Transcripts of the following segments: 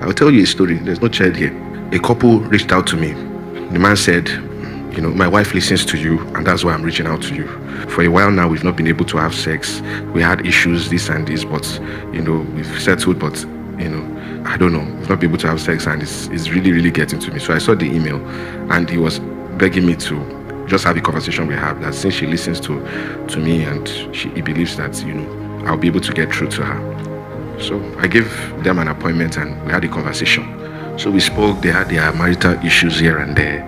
I'll tell you a story. There's no child here. A couple reached out to me. The man said, my wife listens to you, and that's why I'm reaching out to you. For a while now, we've not been able to have sex. We had issues, this and this, but, we've settled, but, I don't know. We've not been able to have sex, and it's really, really getting to me. So I saw the email, and he was begging me to just have a conversation with her, that since she listens to me, and he believes that, I'll be able to get through to her. So I gave them an appointment, and we had a conversation. So we spoke. They had their marital issues here and there,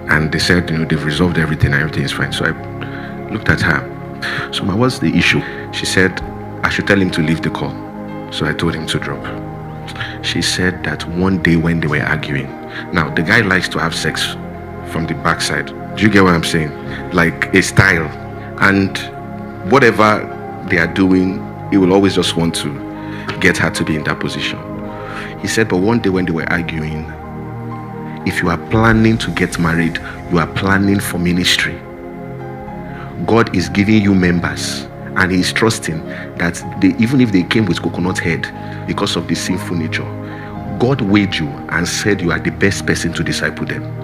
and they said, they've resolved everything, and everything is fine. So I looked at her. So what's the issue? She said, I should tell him to leave the call. So I told him to drop. She said that one day when they were arguing, now the guy likes to have sex from the backside. Do you get what I'm saying? Like a style. And whatever they are doing, he will always just want to get her to be in that position. He said, but one day when they were arguing, if you are planning to get married, you are planning for ministry. God is giving you members, and He is trusting that even if they came with coconut head because of the sinful nature, God weighed you and said you are the best person to disciple them.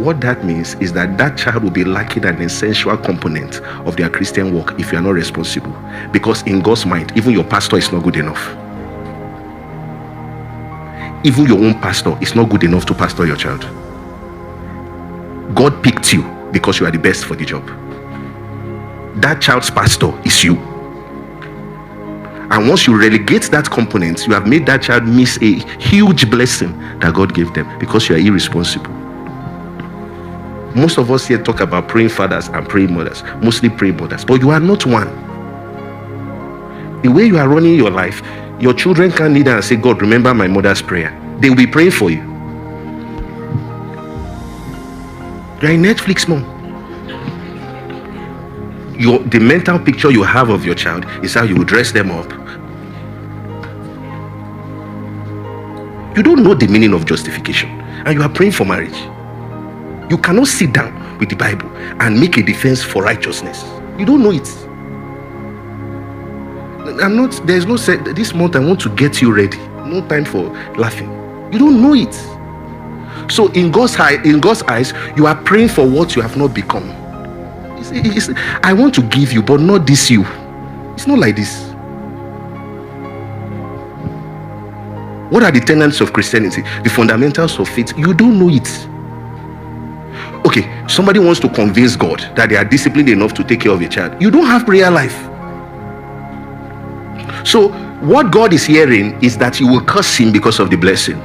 What that means is that child will be lacking an essential component of their Christian walk if you are not responsible. Because in God's mind, even your pastor is not good enough. Even your own pastor is not good enough to pastor your child. God picked you because you are the best for the job. That child's pastor is you. And once you relegate that component, you have made that child miss a huge blessing that God gave them because you are irresponsible. Most of us here talk about praying fathers and praying mothers, mostly praying mothers, but you are not one. The way you are running your life, your children can't kneel down and say, God, remember my mother's prayer. They will be praying for you. You are in Netflix mom. The mental picture you have of your child is how you will dress them up. You don't know the meaning of justification, and you are praying for marriage. You cannot sit down with the Bible and make a defense for righteousness. You don't know it. There's no say, this month I want to get you ready. No time for laughing. You don't know it. So in God's eyes, you are praying for what you have not become. I want to give you, but not this you. It's not like this. What are the tenets of Christianity? The fundamentals of faith. You don't know it. Okay, somebody wants to convince God that they are disciplined enough to take care of a child. You don't have prayer life. So what God is hearing is that you will curse him because of the blessing.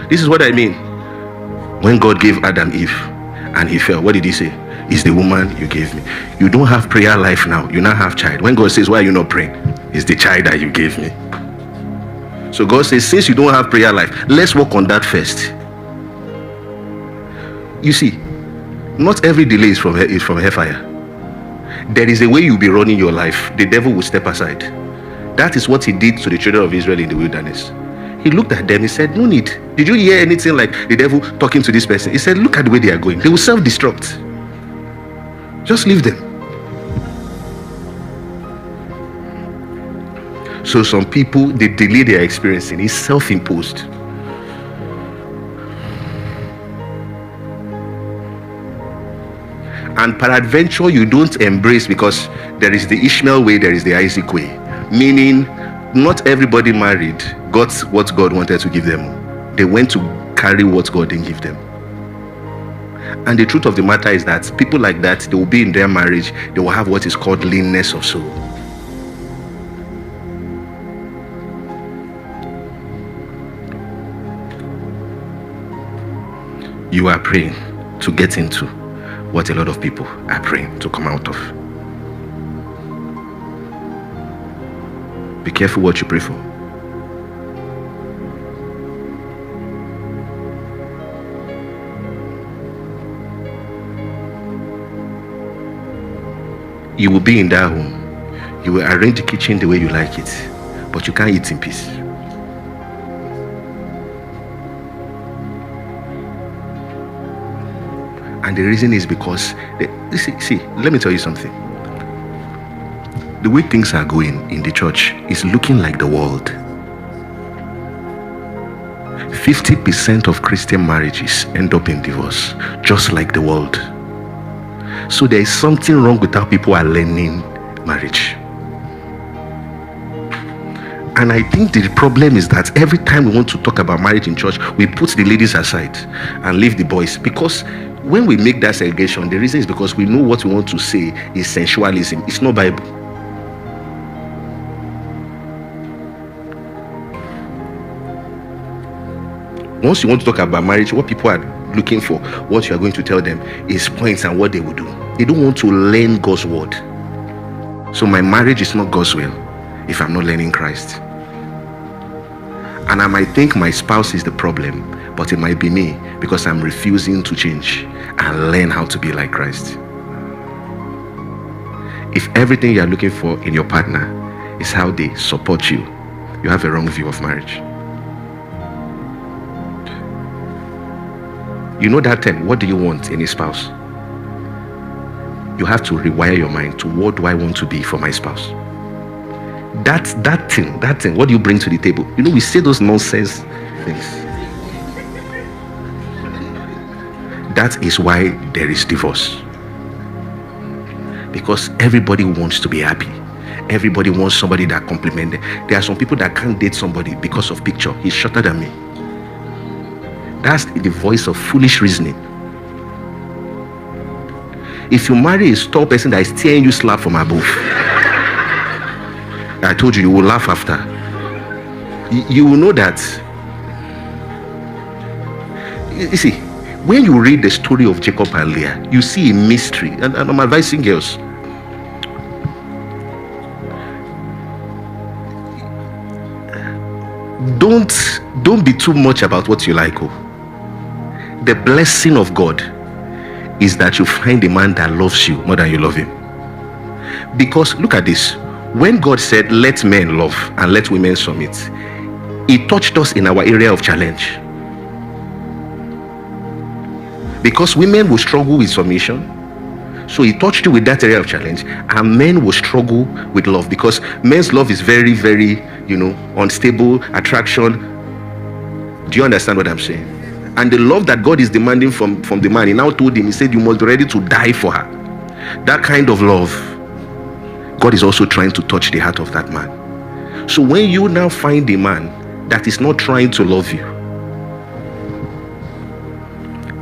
This is what I mean. When God gave Adam Eve and he fell, what did he say? It's the woman you gave me. You don't have prayer life now. You now have child. When God says, why are you not praying? It's the child that you gave me. So God says, since you don't have prayer life, let's work on that first. You see, not every delay is from hellfire. There is a way you'll be running your life. The devil will step aside. That is what he did to the children of Israel in the wilderness. He looked at them, he said, no need. Did you hear anything like the devil talking to this person? He said, look at the way they are going. They will self-destruct. Just leave them. So some people, the delay they are experiencing is self-imposed. And peradventure you don't embrace, because there is the Ishmael way, there is the Isaac way. Meaning, not everybody married got what God wanted to give them. They went to carry what God didn't give them. And the truth of the matter is that people like that, they will be in their marriage, they will have what is called leanness of soul. You are praying to get into what a lot of people are praying to come out of. Be careful what you pray for. You will be in that home. You will arrange the kitchen the way you like it, but you can't eat in peace. And the reason is because, see, let me tell you something. The way things are going in the church is looking like the world. 50% of Christian marriages end up in divorce, just like the world. So there is something wrong with how people are learning marriage. And I think the problem is that every time we want to talk about marriage in church, we put the ladies aside and leave the boys. Because when we make that segregation, the reason is because we know what we want to say is sensualism. It's not Bible. Once you want to talk about marriage, what people are looking for, what you are going to tell them is points and what they will do. They don't want to learn God's word. So my marriage is not God's will if I'm not learning Christ. And I might think my spouse is the problem, but it might be me, because I'm refusing to change and learn how to be like Christ. If everything you are looking for in your partner is how they support you, you have a wrong view of marriage. You know that term, what do you want in a spouse? You have to rewire your mind to what do I want to be for my spouse. That thing, what do you bring to the table? You know, we say those nonsense things. That is why there is divorce. Because everybody wants to be happy. Everybody wants somebody that compliments them. There are some people that can't date somebody because of picture. He's shorter than me. That's the voice of foolish reasoning. If you marry a tall person that is tearing you slap from above, I told you, you will laugh after. You will know that. You see, when you read the story of Jacob and Leah, you see a mystery. And I'm advising girls. Don't be too much about what you like. The blessing of God is that you find a man that loves you more than you love him. Because look at this. When God said, let men love and let women submit, He touched us in our area of challenge. Because women will struggle with submission, so He touched you with that area of challenge, and men will struggle with love, because men's love is very, very, unstable attraction. Do you understand what I'm saying? And the love that God is demanding from the man, He now told him, He said, you must be ready to die for her. That kind of love, God is also trying to touch the heart of that man. So when you now find a man that is not trying to love you,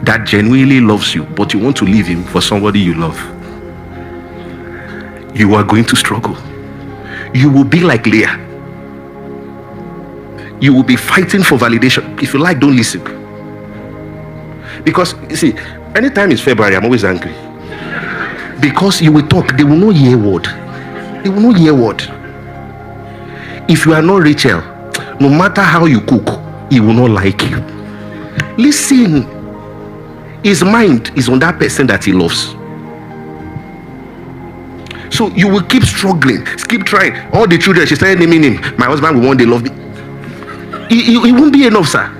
that genuinely loves you, but you want to leave him for somebody you love, you are going to struggle. You will be like Leah. You will be fighting for validation. If you like, don't listen. Because, you see, anytime it's February, I'm always angry. Because you will talk, they will not hear word. They will not hear word. If you are not Rachel, no matter how you cook, he will not like you. Listen. His mind is on that person that he loves. So you will keep struggling, keep trying. All the children, she started naming him. My husband will one day love me. It won't be enough, sir.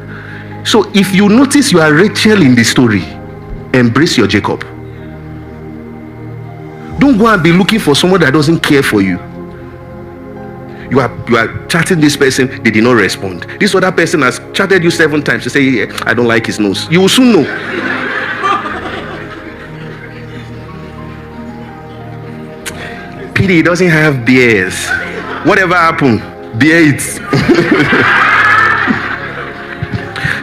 So if you notice you are Rachel in the story, embrace your Jacob. Don't go and be looking for someone that doesn't care for you. You are chatting this person, they did not respond. This other person has chatted you 7 times to say, yeah, I don't like his nose. You will soon know. Pity he doesn't have beers. Whatever happened, beer it.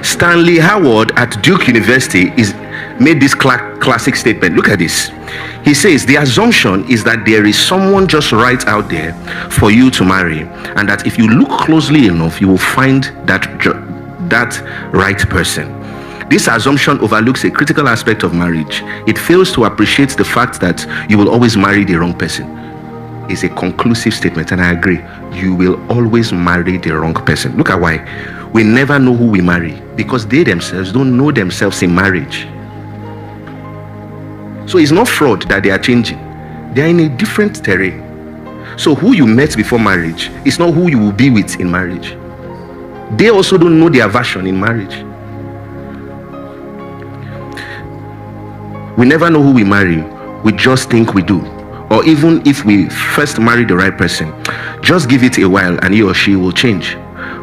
Stanley Howard at Duke University made this classic statement. Look at this. He says, the assumption is that there is someone just right out there for you to marry, and that if you look closely enough, you will find that right person. This assumption overlooks a critical aspect of marriage. It fails to appreciate the fact that you will always marry the wrong person. It's a conclusive statement, and I agree. You will always marry the wrong person. Look at why. We never know who we marry, because they themselves don't know themselves in marriage. So it's not fraud that they are changing. They are in a different terrain. So who you met before marriage is not who you will be with in marriage. They also don't know their version in marriage. We never know who we marry. We just think we do. Or even if we first marry the right person, just give it a while and he or she will change.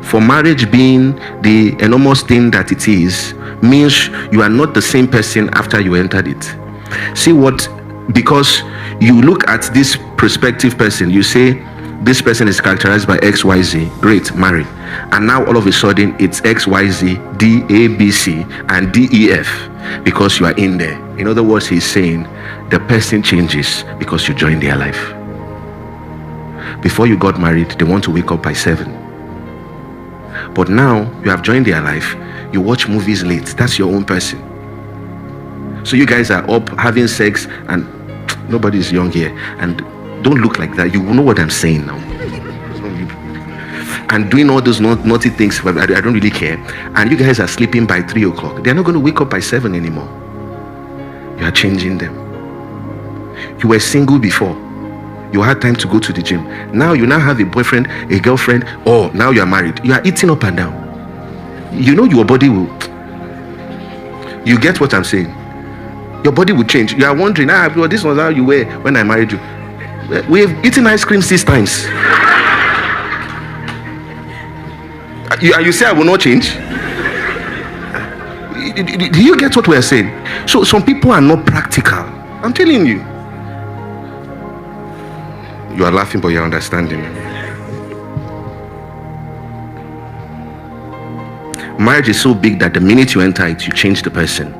for marriage being the enormous thing that it is, means you are not the same person after you entered it. See what, because you look at this prospective person, you say this person is characterized by XYZ, great, marry. And now all of a sudden it's XYZ, D, A, B, C, and D, E, F, because you are in there. In other words, he's saying the person changes because you join their life. Before you got married, they want to wake up by 7. But now you have joined their life, you watch movies late. That's your own person. So you guys are up having sex, and nobody's young here, and don't look like that. You know what I'm saying now. And doing all those naughty things, I don't really care. And you guys are sleeping by 3 o'clock. They're not going to wake up by 7 anymore. You are changing them. You were single before. You had time to go to the gym. Now you now have a boyfriend, a girlfriend, or now you are married. You are eating up and down. You know your body will. You get what I'm saying? Your body will change. You are wondering, well, this was how you were when I married you. We've eaten ice cream 6 times. You say I will not change? Do you get what we are saying? So some people are not practical. I'm telling you. You are laughing, but you're understanding. Marriage is so big that the minute you enter it, you change the person.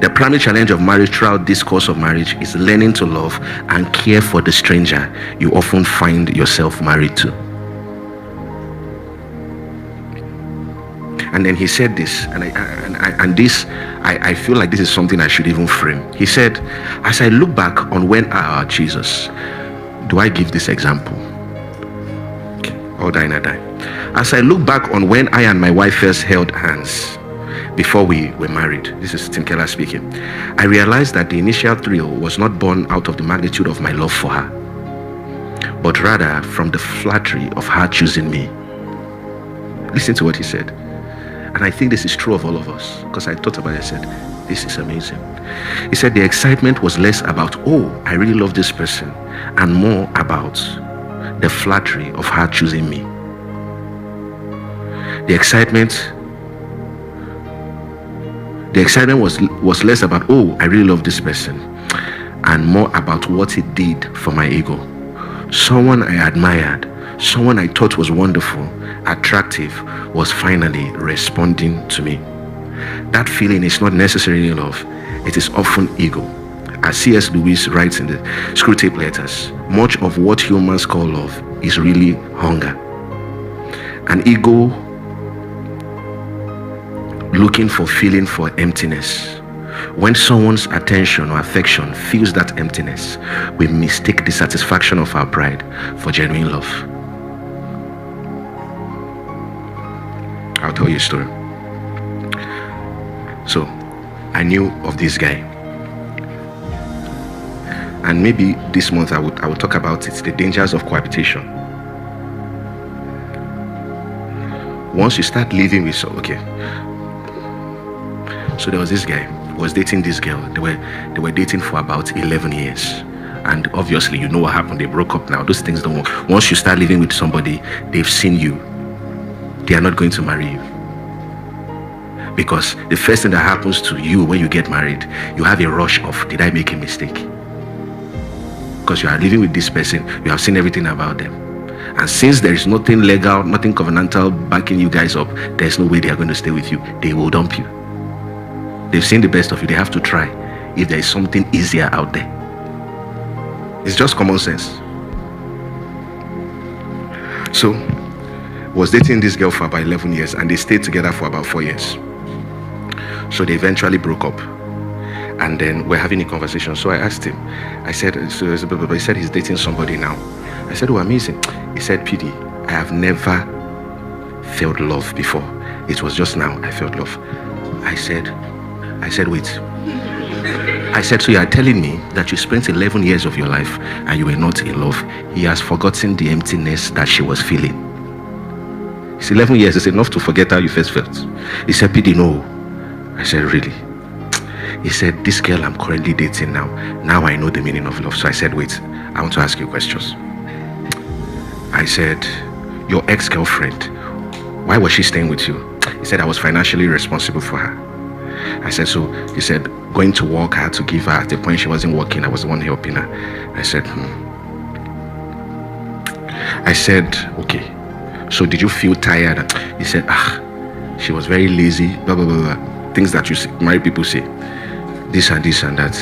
The primary challenge of marriage throughout this course of marriage is learning to love and care for the stranger you often find yourself married to. And then he said this, and I feel like this is something I should even frame. He said, as I look back on when Jesus, do I give this example? Okay, or die and die. As I look back on when I and my wife first held hands before we were married, this is Tim Keller speaking, I realized that the initial thrill was not born out of the magnitude of my love for her, but rather from the flattery of her choosing me. Listen to what he said. And I think this is true of all of us, because I thought about it. I said, this is amazing. He said the excitement was less about, oh, I really love this person, and more about the flattery of her choosing me. The excitement was less about, oh, I really love this person, and more about what it did for my ego. Someone I admired, someone I thought was wonderful, attractive, was finally responding to me. That feeling is not necessarily love. It is often ego. As C.S. Lewis writes in the Screwtape Letters, much of what humans call love is really hunger. An ego looking for feeling for emptiness. When someone's attention or affection fills that emptiness, we mistake the satisfaction of our pride for genuine love. I'll tell you a story. So, I knew of this guy, and maybe this month I would talk about it, the dangers of cohabitation. Once you start living with so there was this guy who was dating this girl. They were dating for about 11 years, and obviously you know what happened. They broke up. Now those things don't work. Once you start living with somebody, they've seen you, they are not going to marry you. Because the first thing that happens to you when you get married, you have a rush of, did I make a mistake? Because you are living with this person, you have seen everything about them. And since there is nothing legal, nothing covenantal backing you guys up, there's no way they are going to stay with you. They will dump you. They've seen the best of you. They have to try if there is something easier out there. It's just common sense. So, was dating this girl for about 11 years, and they stayed together for about 4 years. So they eventually broke up, and then we're having a conversation. So I asked him, I said, he said he's dating somebody now. I said, oh, amazing. He said, PD, I have never felt love before. It was just now I felt love. I said, wait. I said, so you are telling me that you spent 11 years of your life and you were not in love? He has forgotten the emptiness that she was feeling. It's 11 years. It's enough to forget how you first felt. He said, PD, no. I said, really? He said, this girl I'm currently dating now I know the meaning of love. So I said, wait, I want to ask you questions. I said, your ex-girlfriend, Why was she staying with you? He said, I was financially responsible for her. I said, so he said, going to work, I had to give her. At the point she wasn't working, I was the one helping her. I said, I said, okay. So did you feel tired? He said, she was very lazy, blah, blah, blah, blah. Things that you see, married people say. This and this and that.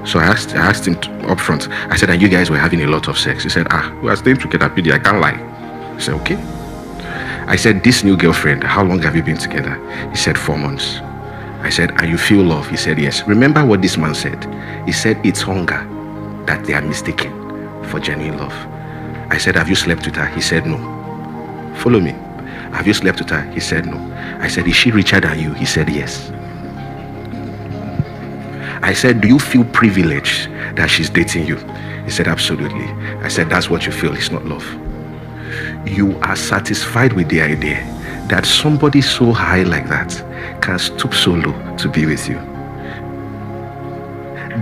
So I asked him up front. I said, and you guys were having a lot of sex. He said, we are staying together, PD. I can't lie. I said, okay. I said, this new girlfriend, how long have you been together? He said, 4 months. I said, and you feel love? He said, yes. Remember what this man said? He said, it's hunger that they are mistaken for genuine love. I said, have you slept with her? He said, no. Follow me. Have you slept with her? He said, no. I said, is she richer than you? He said, yes. I said, do you feel privileged that she's dating you? He said, absolutely. I said, that's what you feel. It's not love. You are satisfied with the idea that somebody so high like that can stoop so low to be with you.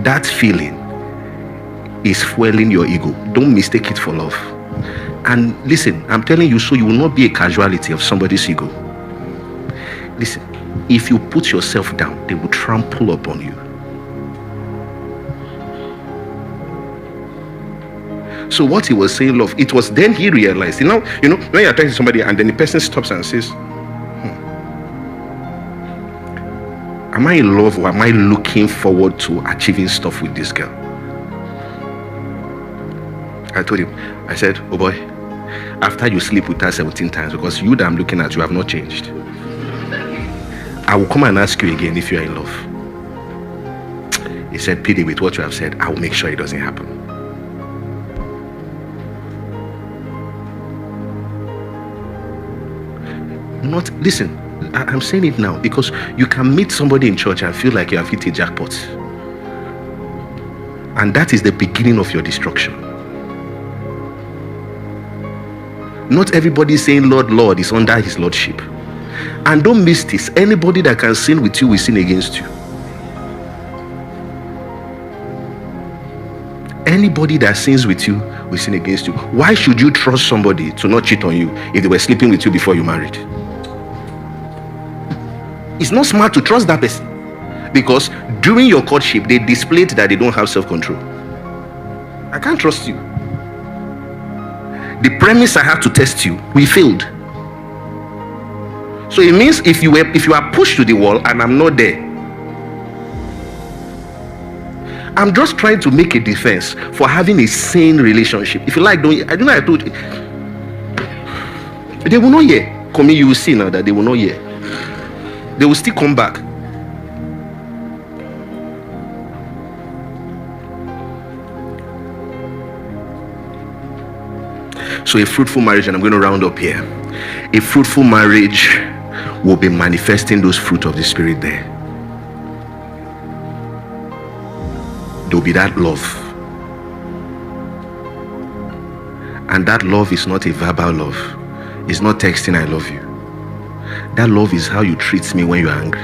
That feeling is fueling your ego. Don't mistake it for love. And listen, I'm telling you, so you will not be a casualty of somebody's ego. Listen, if you put yourself down, they will trample upon you. So what he was saying, love, it was then he realized, you know, when you're talking to somebody and then the person stops and says, am I in love or am I looking forward to achieving stuff with this girl? I told him, I said, oh boy, after you sleep with her 17 times, because you that I'm looking at, you have not changed. I will come and ask you again if you are in love. He said, PD, with what you have said, I will make sure it doesn't happen. Listen, I'm saying it now because you can meet somebody in church and feel like you have hit a jackpot. And that is the beginning of your destruction. Not everybody saying Lord, Lord is under his lordship. And don't miss this. Anybody that can sin with you will sin against you. Anybody that sins with you will sin against you. Why should you trust somebody to not cheat on you if they were sleeping with you before you married? It's not smart to trust that person because during your courtship they displayed that they don't have self-control. I can't trust you. The premise I had to test you, we failed. So it means if you are pushed to the wall and I'm not there, I'm just trying to make a defense for having a sane relationship. If you like, I told you, they will not hear. Come here, you will see now that they will not hear. They will still come back. So a fruitful marriage, and I'm going to round up here. A fruitful marriage will be manifesting those fruit of the Spirit there. There will be that love. And that love is not a verbal love. It's not texting I love you. That love is how you treat me when you're angry.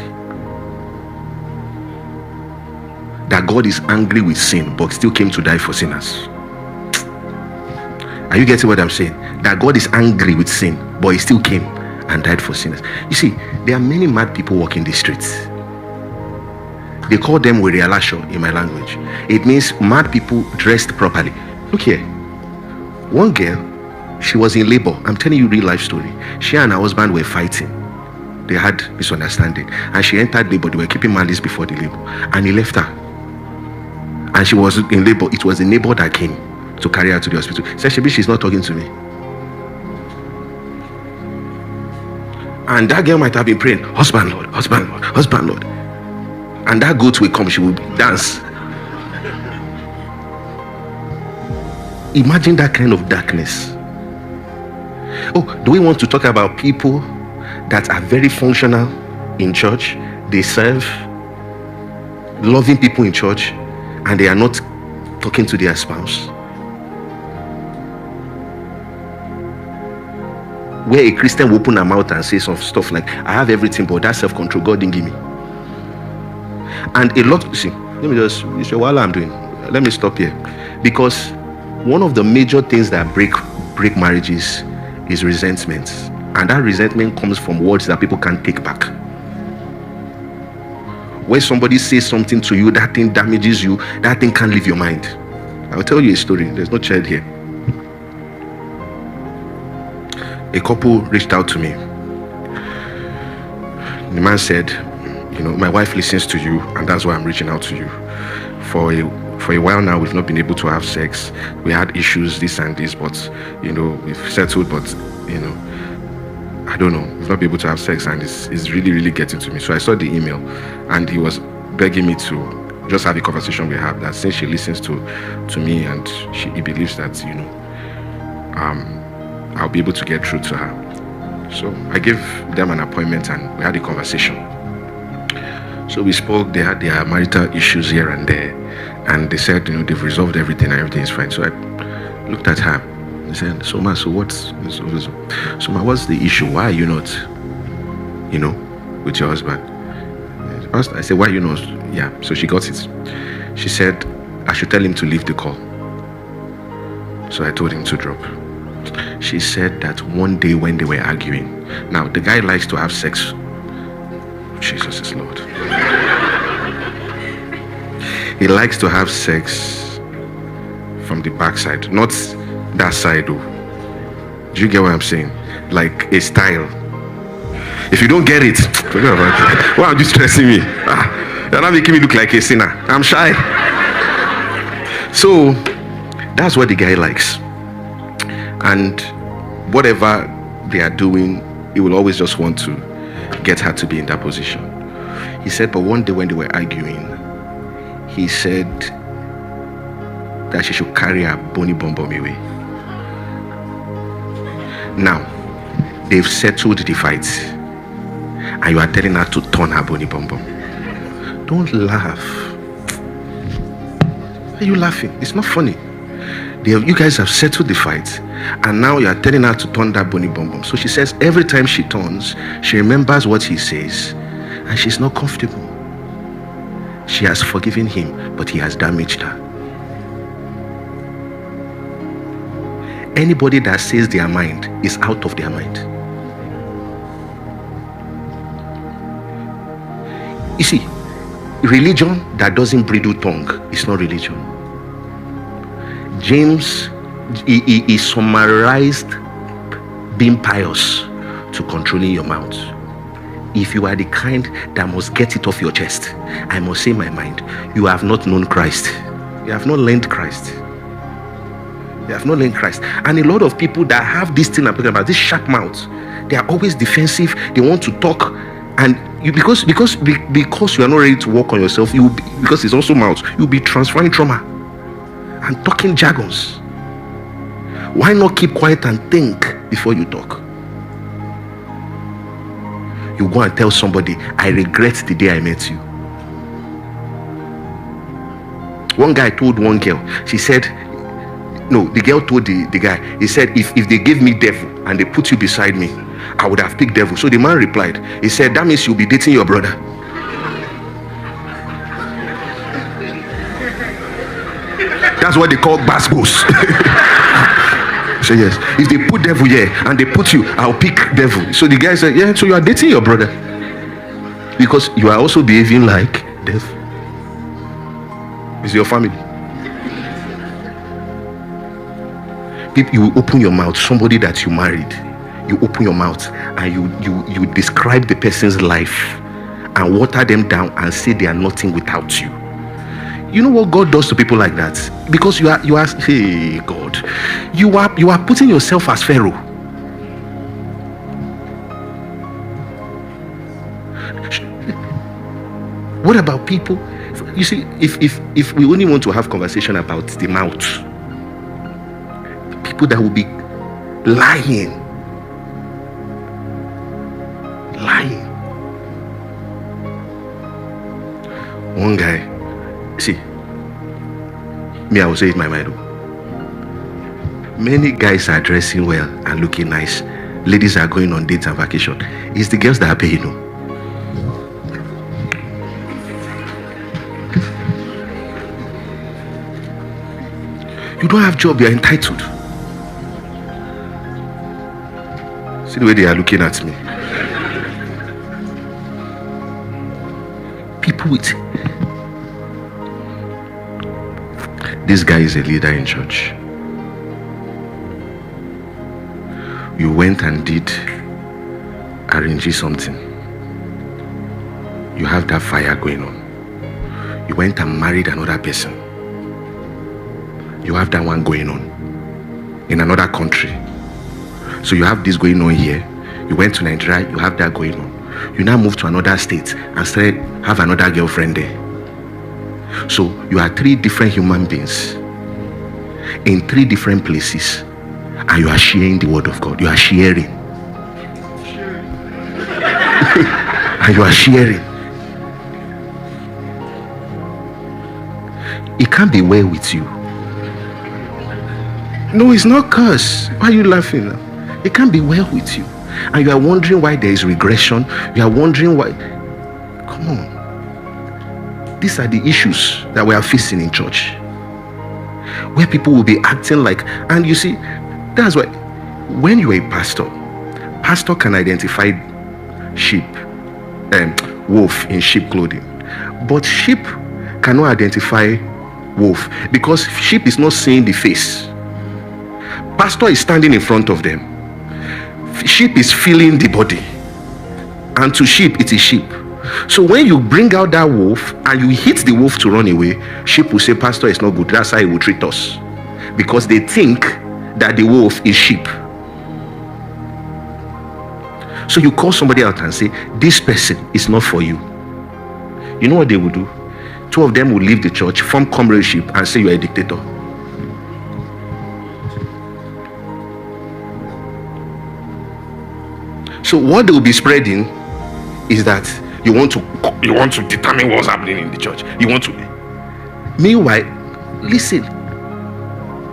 That God is angry with sin but still came to die for sinners. Are you getting what I'm saying? That God is angry with sin but he still came and died for sinners. You see, there are many mad people walking the streets. They call them Werialasho in my language. It means mad people dressed properly. Look here. One girl, she was in labor. I'm telling you real life story. She and her husband were fighting. They had misunderstanding. And she entered labor. They were keeping malice before the labor. And he left her. And she was in labor. It was the neighbor that came to carry her to the hospital. He said, Shebi, she's not talking to me. And that girl might have been praying, husband, Lord, husband, Lord, husband, Lord. And that goat will come, she will dance. Imagine that kind of darkness. Oh, do we want to talk about people that are very functional in church? They serve, loving people in church, and they are not talking to their spouse. Where a Christian will open her mouth and say some stuff like, I have everything, but that self-control God didn't give me. And a lot, see, let me just, you say, while I'm doing, let me stop here. Because one of the major things that break marriages is resentment And that resentment comes from words that people can't take back. When somebody says something to you, that thing damages you, that thing can't leave your mind. I'll tell you a story. There's no child here. A couple reached out to me. The man said, my wife listens to you, and that's why I'm reaching out to you. For a while now, we've not been able to have sex. We had issues, this and this, but we've settled, but I don't know, we've not been able to have sex, and it's really, really getting to me. So I saw the email, and he was begging me to just have a conversation we have, that since she listens to me and he believes that I'll be able to get through to her. So I gave them an appointment and we had a conversation. So we spoke. They had their marital issues here and there, and they said they've resolved everything and everything is fine. So I looked at her. I said, so ma, what's the issue? Why are you not with your husband? I said, why are you not? Yeah. So she got it. She said I should tell him to leave the call. So I told him to drop. She said that one day when they were arguing, now the guy likes to have sex. Jesus is Lord. He likes to have sex from the backside, not that side though. Do you get what I'm saying? Like a style. If you don't get it, forget about it. Why are you stressing me? You're not making me look like a sinner. I'm shy. So that's what the guy likes. And whatever they are doing, he will always just want to get her to be in that position. He said, but one day when they were arguing, he said that she should carry her bony bum bum away. Now, they've settled the fight, and you are telling her to turn her bony bum bum. Don't laugh. Why are you laughing? It's not funny. You guys have settled the fight, and now you are telling her to turn that bony bum bum. So she says every time she turns, she remembers what he says, and she's not comfortable. She has forgiven him, but he has damaged her. Anybody that says their mind is out of their mind. You see, religion that doesn't bridle tongue is not religion. James, he summarized being pious to controlling your mouth. If you are the kind that must get it off your chest, I must say my mind, you have not known Christ. You have not learned Christ. You have not learned Christ. And a lot of people that have this thing I'm talking about, this sharp mouth, they are always defensive. They want to talk, and you because you are not ready to work on yourself, because it's also mouth, you'll be transferring trauma and talking jargons. Why not keep quiet and think before you talk? You go and tell somebody, I regret the day I met you. One guy told one girl, she said, no, the girl told the guy, he said, if they gave me devil and they put you beside me, I would have picked devil. So the man replied, he said, that means you'll be dating your brother. That's what they call basbos. So yes, if they put devil here and they put you, I'll pick devil. So the guy said, yeah, so you are dating your brother because you are also behaving like devil. It's your family. If you open your mouth, somebody that you married, you open your mouth and you describe the person's life and water them down and say they are nothing without you. You know what God does to people like that? Because you are hey God, you are putting yourself as Pharaoh. What about people? You see, if we only want to have conversation about the mouth, people that will be lying. One guy, see, me, I will say it my mind. Many guys are dressing well and looking nice. Ladies are going on dates and vacation. It's the girls that are paying. You don't have job, you're entitled. See the way they are looking at me. People with... This guy is a leader in church. You went and did arrange something. You have that fire going on. You went and married another person. You have that one going on in another country. So you have this going on here. You went to Nigeria, you have that going on. You now move to another state and have another girlfriend there. So you are 3 different human beings in 3 different places, and you are sharing the word of God. You are sharing. And you are sharing. It can't be well with you. No, it's not curse. Why are you laughing? It can't be well with you. And you are wondering why there is regression. You are wondering why. Come on. These are the issues that we are facing in church, where people will be acting like, and you see, that's why when you are a pastor can identify sheep and wolf in sheep clothing, but sheep cannot identify wolf because sheep is not seeing the face. Pastor is standing in front of them. Sheep is feeling the body, and to sheep it is sheep. So when you bring out that wolf and you hit the wolf to run away, sheep will say, pastor is not good. That's how he will treat us, because they think that the wolf is sheep. So you call somebody out and say, this person is not for you. You know what they will do? 2 of them will leave the church, form comradeship, and say you are a dictator. So what they will be spreading is that you want to determine what's happening in the church. You want to. Meanwhile, listen.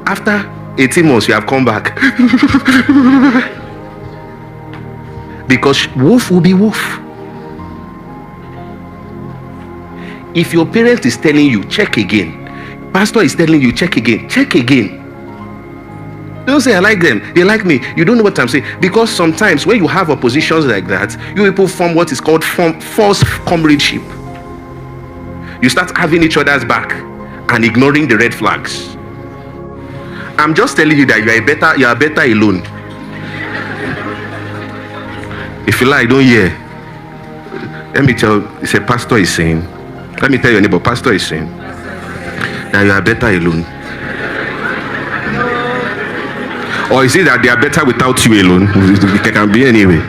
After 18 months, you have come back. Because wolf will be wolf. If your parent is telling you, check again. Pastor is telling you, check again. Check again. Don't say I like them, they like me. You don't know what I'm saying. Because sometimes when you have oppositions like that, you people form what is called false comradeship. You start having each other's back and ignoring the red flags. I'm just telling you that you are better alone. If you like, don't hear. Let me tell you, it's a pastor is saying. Let me tell your neighbor, pastor is saying that you are better alone. Or is it that they are better without you alone? It can be anyway.